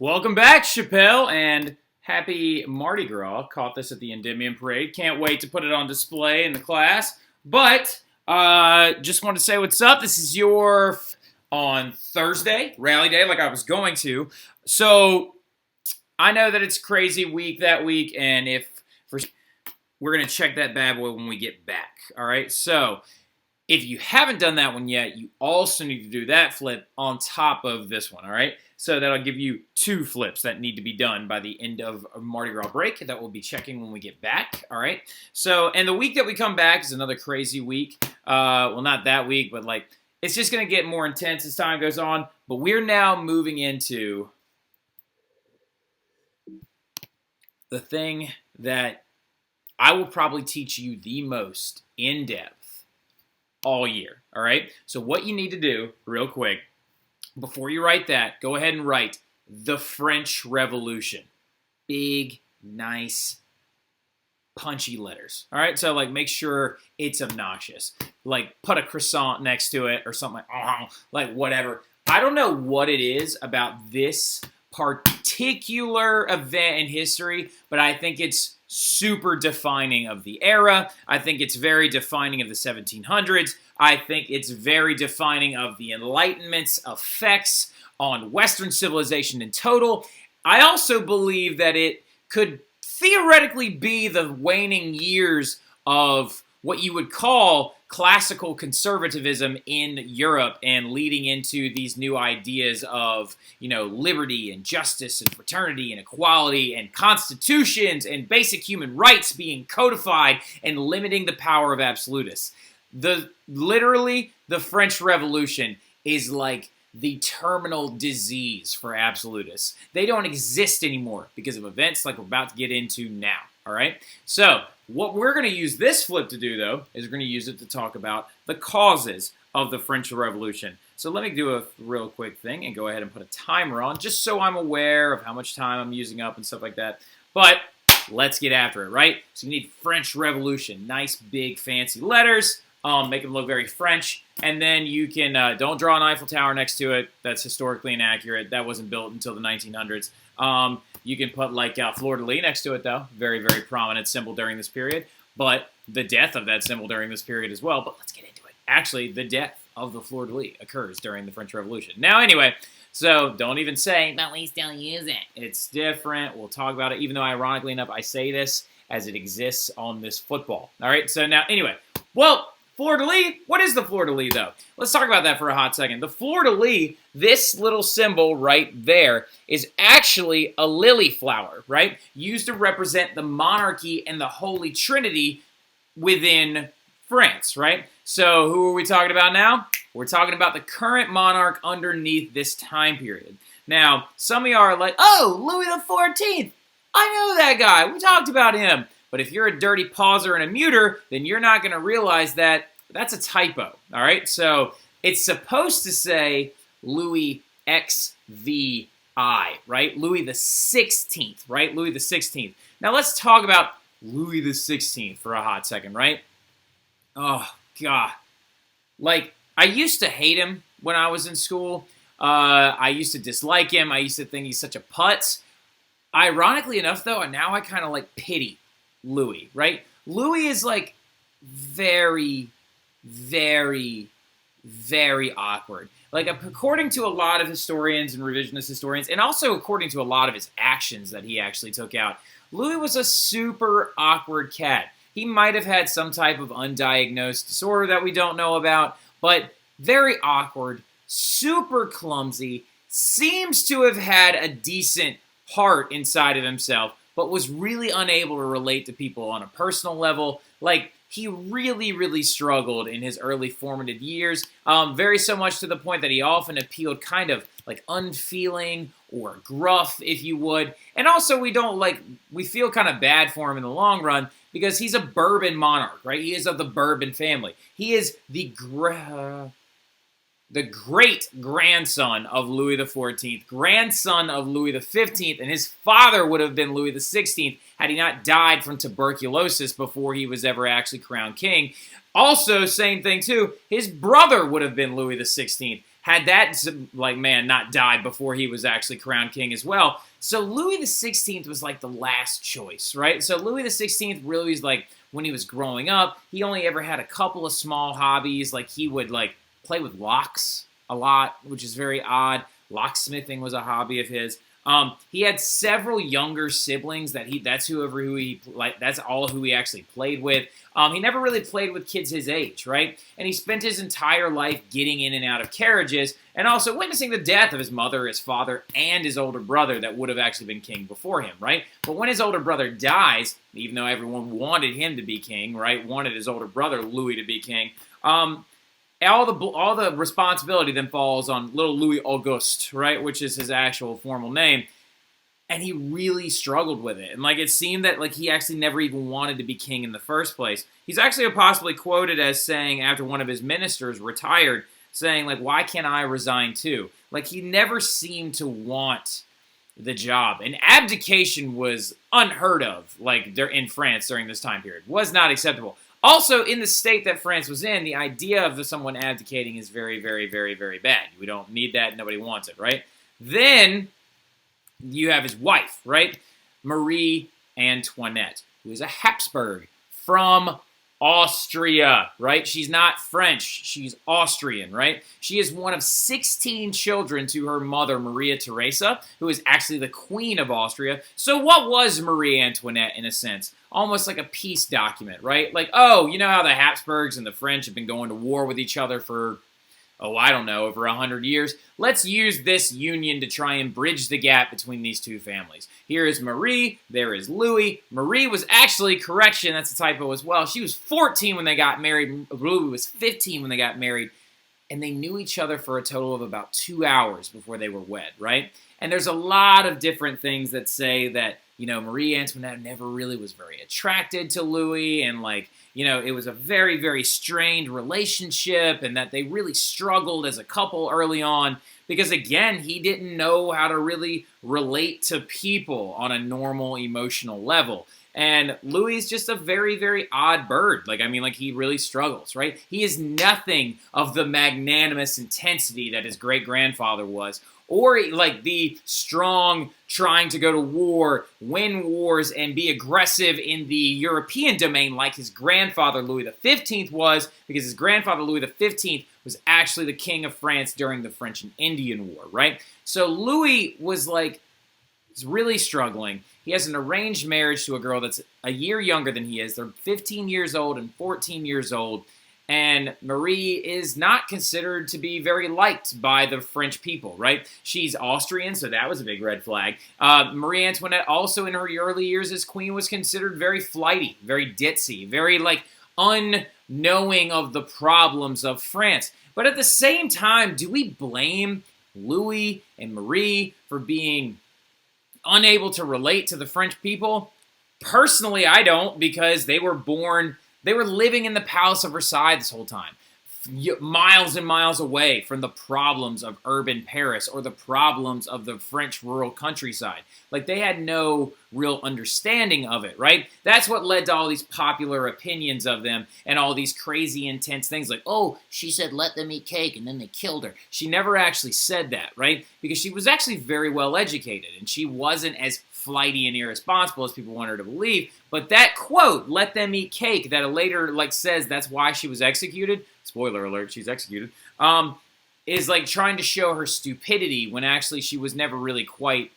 Welcome back, Chappelle, and happy Mardi Gras. Caught this at the Endymion Parade. Can't wait to put it on display in the class. But just want to say what's up. This is your on Thursday, rally day, like I was going to. So I know that it's a crazy week that week, and we're going to check that bad boy when we get back. All right, so if you haven't done that one yet, you also need to do that flip on top of this one, all right? So that'll give you two flips that need to be done by the end of a Mardi Gras break that we'll be checking when we get back, all right? So, and the week that we come back is another crazy week. Well, not that week, but like, it's just going to get more intense as time goes on. But we're now moving into the thing that I will probably teach you the most in depth all year, all right? So what you need to do, real quick, before you write that, go ahead and write the French Revolution. Big, nice, punchy letters, all right? So, like, make sure it's obnoxious. Like, put a croissant next to it or something like whatever. I don't know what it is about this particular event in history, but I think it's super defining of the era. I think it's very defining of the 1700s. I think it's very defining of the Enlightenment's effects on Western civilization in total. I also believe that it could theoretically be the waning years of what you would call classical conservatism in Europe and leading into these new ideas of, liberty and justice and fraternity and equality and constitutions and basic human rights being codified and limiting the power of absolutists. Literally, the French Revolution is like the terminal disease for absolutists. They don't exist anymore because of events like we're about to get into now, all right? So, what we're going to use this flip to do, though, is we're going to use it to talk about the causes of the French Revolution. So let me do a real quick thing and go ahead and put a timer on, just so I'm aware of how much time I'm using up and stuff like that. But let's get after it, right? So you need French Revolution. Nice, big, fancy letters. Make them look very French. And then you can, don't draw an Eiffel Tower next to it. That's historically inaccurate. That wasn't built until the 1900s. You can put like fleur-de-lis next to it, though. Very, very prominent symbol during this period. But the death of that symbol during this period as well. But let's get into it. Actually, the death of the fleur-de-lis occurs during the French Revolution. Now, anyway, so don't even say, but we still use it. It's different. We'll talk about it, even though, ironically enough, I say this as it exists on this football. All right, so now, anyway, well, fleur-de-lis, what is the fleur-de-lis, though? Let's talk about that for a hot second. The fleur-de-lis, this little symbol right there, is actually a lily flower, right? Used to represent the monarchy and the Holy Trinity within France, right? So who are we talking about now? We're talking about the current monarch underneath this time period. Now, some of you are like, oh, Louis XIV. I know that guy. We talked about him. But if you're a dirty pauser and a muter, then you're not going to realize that that's a typo, all right? So it's supposed to say Louis XVI, right? Louis the 16th, right? Louis the 16th. Now let's talk about Louis the 16th for a hot second, right? Oh, God. Like, I used to hate him when I was in school. I used to dislike him. I used to think he's such a putz. Ironically enough, though, now I kind of like pity Louis, right? Louis is like very, very, very awkward. Like, according to a lot of historians and revisionist historians, and also according to a lot of his actions that he actually took out, Louis was a super awkward cat. He might have had some type of undiagnosed disorder that we don't know about, but very awkward, super clumsy, seems to have had a decent heart inside of himself, but was really unable to relate to people on a personal level. Like, he really, really struggled in his early formative years, very so much to the point that he often appealed kind of like unfeeling or gruff, if you would. And also, we feel kind of bad for him in the long run because he's a Bourbon monarch, right? He is of the Bourbon family. He is the great-grandson of Louis XIV, grandson of Louis XV, and his father would have been Louis XVI had he not died from tuberculosis before he was ever actually crowned king. Also, same thing too, his brother would have been Louis XVI had that, like, man, not died before he was actually crowned king as well. So Louis XVI was like the last choice, right? So Louis XVI really was like, when he was growing up, he only ever had a couple of small hobbies. Like, he would like play with locks a lot, which is very odd. Locksmithing was a hobby of his. He had several younger siblings that's all who he actually played with. He never really played with kids his age, right? And he spent his entire life getting in and out of carriages and also witnessing the death of his mother, his father, and his older brother that would have actually been king before him, right? But when his older brother dies, even though everyone wanted him to be king, right? Wanted his older brother, Louis, to be king, all the responsibility then falls on little Louis Auguste, right, which is his actual formal name, and he really struggled with it. And like it seemed that like he actually never even wanted to be king in the first place. He's actually possibly quoted as saying after one of his ministers retired, saying like, "Why can't I resign too?" Like he never seemed to want the job, and abdication was unheard of. Like in France during this time period, was not acceptable. Also, in the state that France was in, the idea of someone abdicating is very, very, very, very bad. We don't need that. Nobody wants it, right? Then you have his wife, right? Marie Antoinette, who is a Habsburg from Austria, right? She's not French. She's Austrian, right? She is one of 16 children to her mother, Maria Theresa, who is actually the Queen of Austria. So what was Marie Antoinette, in a sense? Almost like a peace document, right? Like, oh, you know how the Habsburgs and the French have been going to war with each other for, I don't know, over 100 years? Let's use this union to try and bridge the gap between these two families. Here is Marie, there is Louis. Marie was actually, correction, that's a typo as well. She was 14 when they got married. Louis was 15 when they got married. And they knew each other for a total of about 2 hours before they were wed, right? And there's a lot of different things that say that, Marie Antoinette never really was very attracted to Louis, and it was a very, very strained relationship, and that they really struggled as a couple early on because, again, he didn't know how to really relate to people on a normal emotional level. And Louis is just a very, very odd bird. He really struggles, right? He is nothing of the magnanimous intensity that his great-grandfather was, or like the strong trying to go to war, win wars, and be aggressive in the European domain like his grandfather Louis XV was, because his grandfather Louis XV was actually the king of France during the French and Indian War, right? So Louis was he's really struggling. He has an arranged marriage to a girl that's a year younger than he is. They're 15 years old and 14 years old. And Marie is not considered to be very liked by the French people, right? She's Austrian, so that was a big red flag. Marie Antoinette also in her early years as queen was considered very flighty, very ditzy, very unknowing of the problems of France. But at the same time, do we blame Louis and Marie for being unable to relate to the French people? Personally, I don't, because they were living in the Palace of Versailles this whole time, miles and miles away from the problems of urban Paris or the problems of the French rural countryside. They had no real understanding of it, right? That's what led to all these popular opinions of them and all these crazy, intense things like, oh, she said let them eat cake and then they killed her. She never actually said that, right? Because she was actually very well educated and she wasn't as flighty and irresponsible as people want her to believe. But that quote, let them eat cake, that later says that's why she was executed, spoiler alert, she's executed, is trying to show her stupidity when actually she was never really quite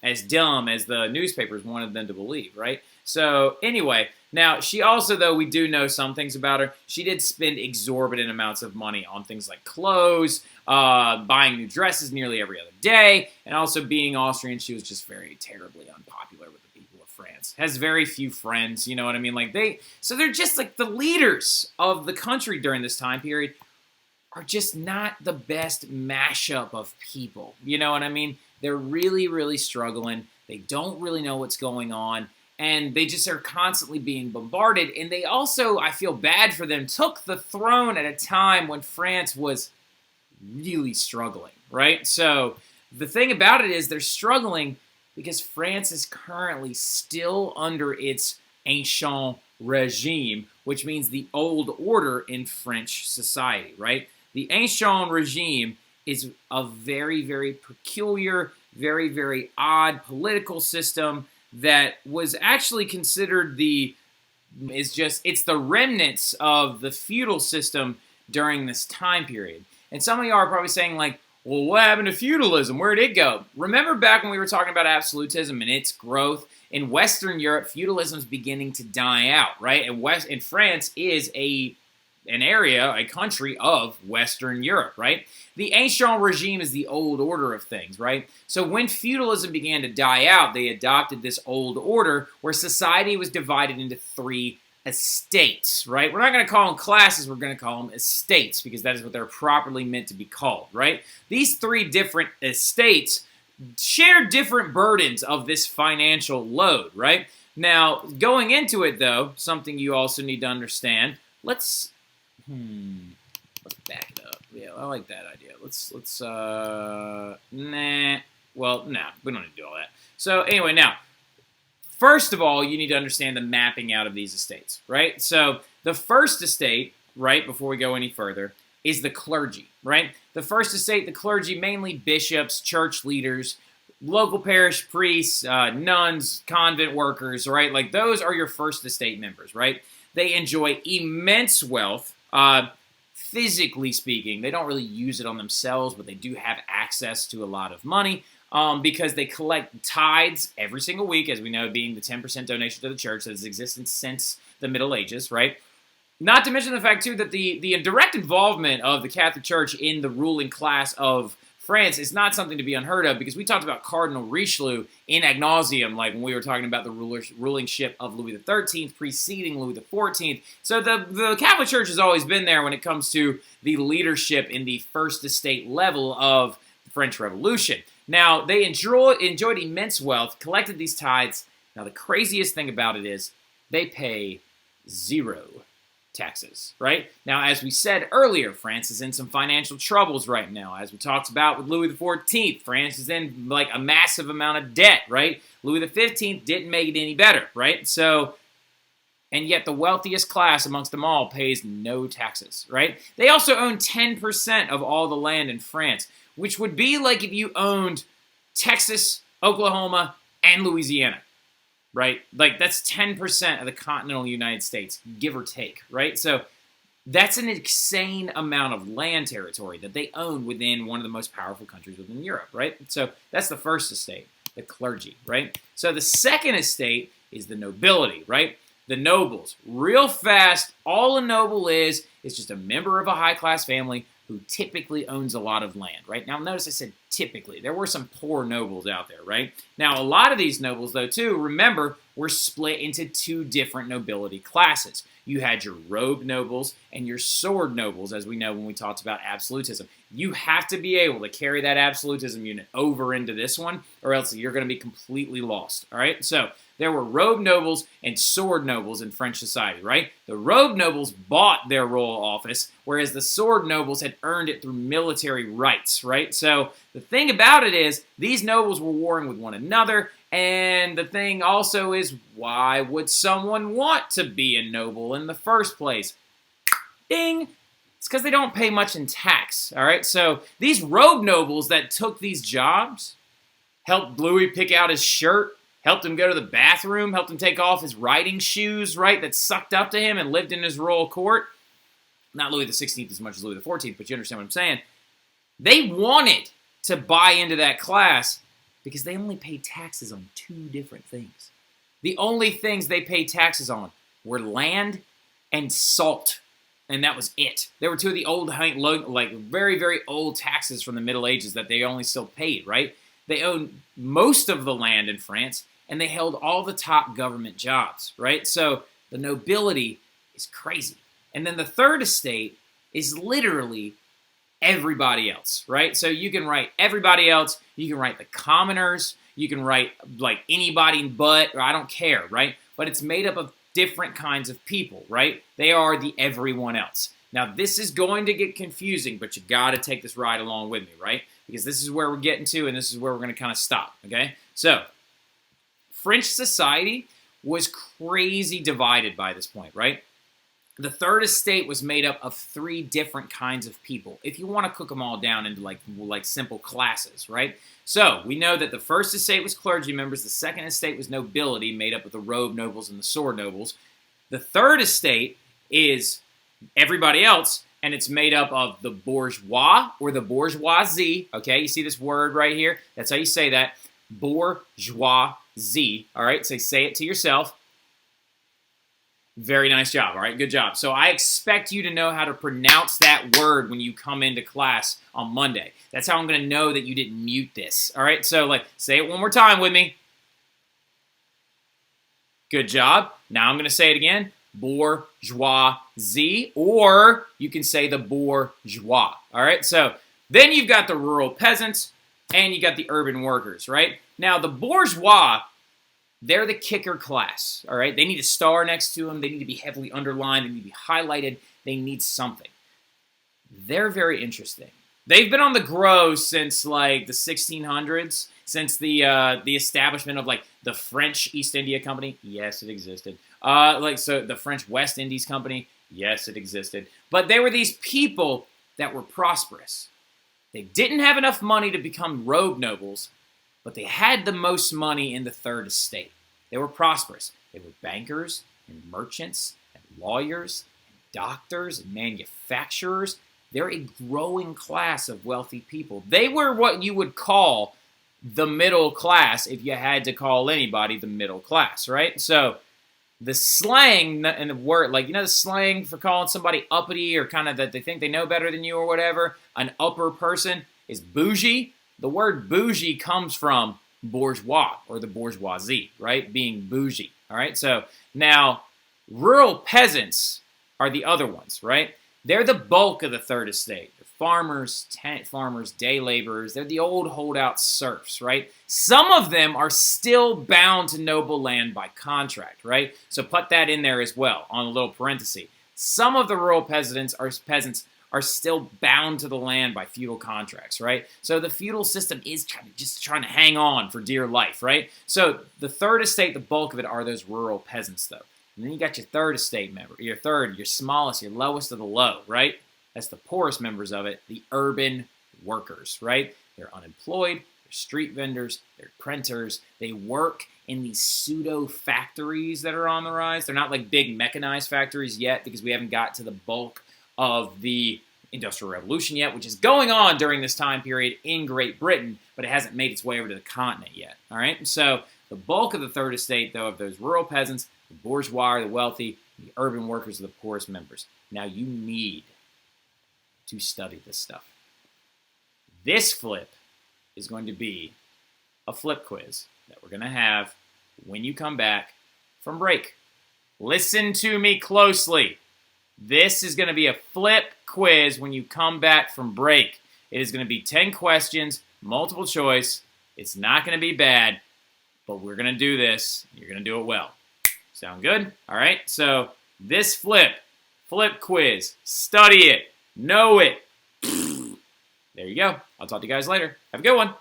as dumb as the newspapers wanted them to believe, right? So anyway, now she also, though, we do know some things about her. She did spend exorbitant amounts of money on things like clothes, buying new dresses nearly every other day, and also being Austrian, she was just very terribly unpopular with the people of France. Has very few friends, you know what I mean? So they're just the leaders of the country during this time period are just not the best mashup of people, you know what I mean? They're really, really struggling. They don't really know what's going on. And they just are constantly being bombarded. And they also, I feel bad for them, took the throne at a time when France was really struggling, right? So the thing about it is they're struggling because France is currently still under its ancient regime, which means the old order in French society, right? The ancient regime is a very, very peculiar, very, very odd political system that was actually considered it's the remnants of the feudal system during this time period. And some of y'all are probably saying, like, well, what happened to feudalism? Where did it go? Remember back when we were talking about absolutism and its growth? In Western Europe, feudalism is beginning to die out, right? And France is an area, a country of Western Europe, right? The ancient regime is the old order of things, right? So when feudalism began to die out, they adopted this old order where society was divided into 3 estates, right? We're not going to call them classes, we're going to call them estates because that is what they're properly meant to be called, right? These 3 different estates share different burdens of this financial load, right? Now, going into it, though, something you also need to understand, let's back it up. Yeah, I like that idea. We don't need to do all that. So anyway, now, first of all, you need to understand the mapping out of these estates, right? So the first estate, right, before we go any further, is the clergy, right? The first estate, the clergy, mainly bishops, church leaders, local parish priests, nuns, convent workers, right? Like those are your first estate members, right? They enjoy immense wealth, physically speaking. They don't really use it on themselves, but they do have access to a lot of money because they collect tithes every single week, as we know, being the 10% donation to the church that has existed since the Middle Ages, right? Not to mention the fact, too, that the direct involvement of the Catholic Church in the ruling class of France is not something to be unheard of because we talked about Cardinal Richelieu in ad nauseum, like when we were talking about the rulingship of Louis XIII preceding Louis XIV. So the Catholic Church has always been there when it comes to the leadership in the first estate level of the French Revolution. Now, they enjoyed immense wealth, collected these tithes. Now, the craziest thing about it is they pay 0 taxes, right? Now, as we said earlier, France is in some financial troubles right now. As we talked about with Louis XIV, France is in like a massive amount of debt, right? Louis XV didn't make it any better, right? So, and yet the wealthiest class amongst them all pays no taxes, right? They also own 10% of all the land in France, which would be like if you owned Texas, Oklahoma, and Louisiana. Right? Like, that's 10% of the continental United States, give or take, right? So that's an insane amount of land territory that they own within one of the most powerful countries within Europe, right? So that's the first estate, the clergy, right? So the second estate is the nobility, right? The nobles. Real fast, all a noble is just a member of a high-class family who typically owns a lot of land, right? Now, notice I said typically. There were some poor nobles out there, right? Now, a lot of these nobles, though, too, remember, were split into 2 different nobility classes. You had your robe nobles and your sword nobles, as we know when we talked about absolutism. You have to be able to carry that absolutism unit over into this one, or else you're going to be completely lost, all right? So there were robe nobles and sword nobles in French society, right? The robe nobles bought their royal office, whereas the sword nobles had earned it through military rights, right? So the thing about it is, these nobles were warring with one another, and the thing also is, why would someone want to be a noble in the first place? Ding! It's because they don't pay much in tax, all right? So these robe nobles that took these jobs helped Louis pick out his shirt, helped him go to the bathroom, helped him take off his riding shoes, right, that sucked up to him and lived in his royal court. Not Louis XVI as much as Louis XIV, but you understand what I'm saying. They wanted to buy into that class because they only paid taxes on 2 different things. The only things they paid taxes on were land and salt, and that was it. There were 2 of the old, like very, very old taxes from the Middle Ages that they only still paid, right? They owned most of the land in France, and they held all the top government jobs, right? So the nobility is crazy. And then the third estate is literally everybody else, right? So you can write everybody else, you can write the commoners, you can write like anybody but, or I don't care, right? But it's made up of different kinds of people, right? They are the everyone else. Now, this is going to get confusing, but you got to take this ride along with me, right? Because this is where we're getting to, and this is where we're going to kind of stop, okay? So, French society was crazy divided by this point, right? The third estate was made up of 3 different kinds of people, if you want to cook them all down into like simple classes, right? So we know that the first estate was clergy members, the second estate was nobility, made up of the robe nobles and the sword nobles. The third estate is everybody else, and it's made up of the bourgeois or the bourgeoisie, okay? You see this word right here? That's how you say that, bourgeoisie, all right? So say it to yourself. Very nice job, all right? Good job. So I expect you to know how to pronounce that word when you come into class on Monday. That's how I'm going to know that you didn't mute this, all right? So, say it one more time with me. Good job. Now I'm going to say it again. Bourgeoisie, or you can say the bourgeois, all right? So then you've got the rural peasants, and you got the urban workers, right? Now, the bourgeois, they're the kicker class, all right? They need a star next to them. They need to be heavily underlined. They need to be highlighted. They need something. They're very interesting. They've been on the grow since, the 1600s, since the establishment of, the French East India Company. Yes, it existed. So the French West Indies Company. Yes, it existed. But they were these people that were prosperous. They didn't have enough money to become robe nobles, but they had the most money in the third estate. They were prosperous. They were bankers and merchants and lawyers and doctors and manufacturers. They're a growing class of wealthy people. They were what you would call the middle class if you had to call anybody the middle class, right? So the slang and the word, the slang for calling somebody uppity or kind of that they think they know better than you or whatever, an upper person is bougie. The word bougie comes from bourgeois or the bourgeoisie, right? Being bougie, all right? So now rural peasants are the other ones, right? They're the bulk of the third estate. They're farmers, tenant farmers, day laborers. They're the old holdout serfs, right? Some of them are still bound to noble land by contract, right? So put that in there as well on a little parenthesis. Some of the rural peasants are still bound to the land by feudal contracts, right? So the feudal system is trying to hang on for dear life, right? So the third estate, the bulk of it are those rural peasants, though. And then you got your third estate member, your smallest, your lowest of the low, right? That's the poorest members of it, the urban workers, right? They're unemployed, they're street vendors, they're printers. They work in these pseudo factories that are on the rise. They're not like big mechanized factories yet because we haven't got to the bulk of the Industrial Revolution yet, which is going on during this time period in Great Britain, but it hasn't made its way over to the continent yet, all right? So the bulk of the third estate, though, of those rural peasants, the bourgeois are the wealthy, the urban workers are the poorest members. Now you need to study this stuff. This flip is going to be a flip quiz that we're going to have when you come back from break. Listen to me closely. This is going to be a flip quiz when you come back from break. It is going to be 10 questions, multiple choice. It's not going to be bad, but we're going to do this. You're going to do it well. Sound good? All right, so this flip quiz, study it, know it. There you go. I'll talk to you guys later. Have a good one.